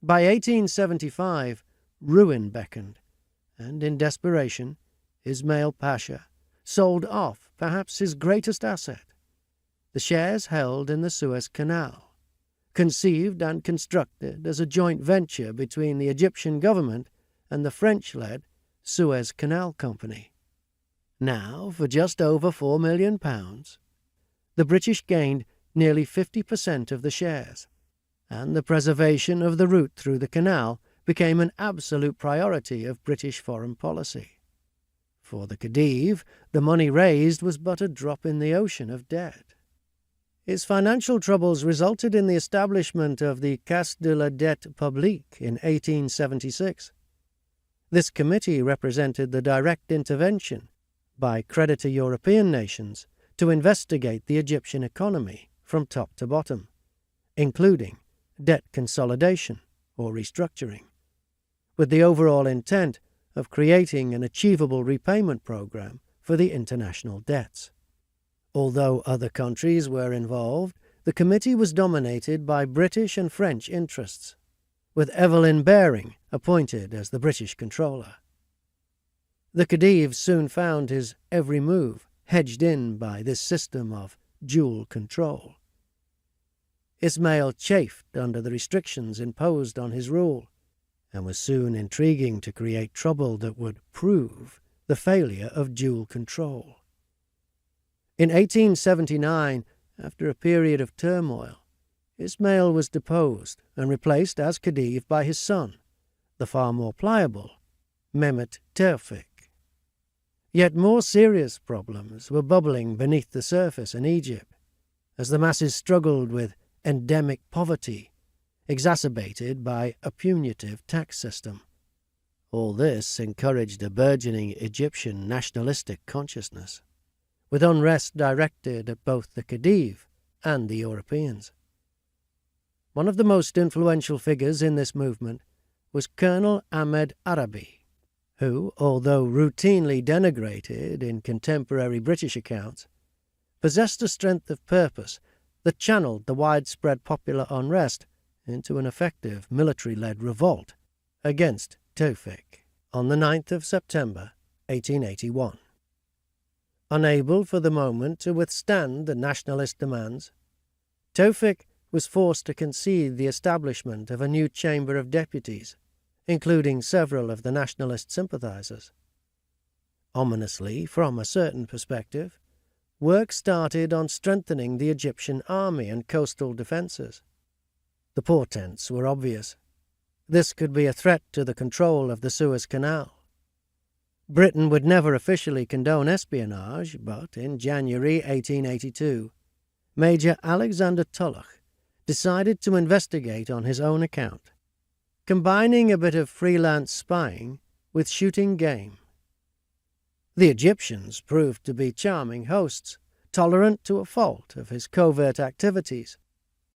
By 1875, ruin beckoned, and in desperation, Ismail Pasha sold off perhaps his greatest asset, the shares held in the Suez Canal, conceived and constructed as a joint venture between the Egyptian government and the French-led Suez Canal Company. Now, for just over £4 million, the British gained nearly 50% of the shares, and the preservation of the route through the canal became an absolute priority of British foreign policy. For the Khedive, the money raised was but a drop in the ocean of debt. His financial troubles resulted in the establishment of the Caisse de la Dette Publique in 1876. This committee represented the direct intervention by creditor European nations to investigate the Egyptian economy from top to bottom, including debt consolidation or restructuring, with the overall intent of creating an achievable repayment program for the international debts. Although other countries were involved, the committee was dominated by British and French interests, with Evelyn Baring appointed as the British controller. The Khedive soon found his every move hedged in by this system of dual control. Ismail chafed under the restrictions imposed on his rule, and was soon intriguing to create trouble that would prove the failure of dual control. In 1879, after a period of turmoil, Ismail was deposed and replaced as Khedive by his son, the far more pliable Mehmet Tevfik. Yet more serious problems were bubbling beneath the surface in Egypt, as the masses struggled with endemic poverty, exacerbated by a punitive tax system. All this encouraged a burgeoning Egyptian nationalistic consciousness, with unrest directed at both the Khedive and the Europeans. One of the most influential figures in this movement was Colonel Ahmed Arabi, who, although routinely denigrated in contemporary British accounts, possessed a strength of purpose that channeled the widespread popular unrest into an effective military-led revolt against Tevfik on the 9th of September 1881. Unable for the moment to withstand the nationalist demands, Tevfik was forced to concede the establishment of a new Chamber of Deputies, including several of the nationalist sympathizers. Ominously, from a certain perspective, work started on strengthening the Egyptian army and coastal defences. The portents were obvious. This could be a threat to the control of the Suez Canal. Britain would never officially condone espionage, but in January 1882, Major Alexander Tulloch decided to investigate on his own account, combining a bit of freelance spying with shooting game. The Egyptians proved to be charming hosts, tolerant to a fault of his covert activities,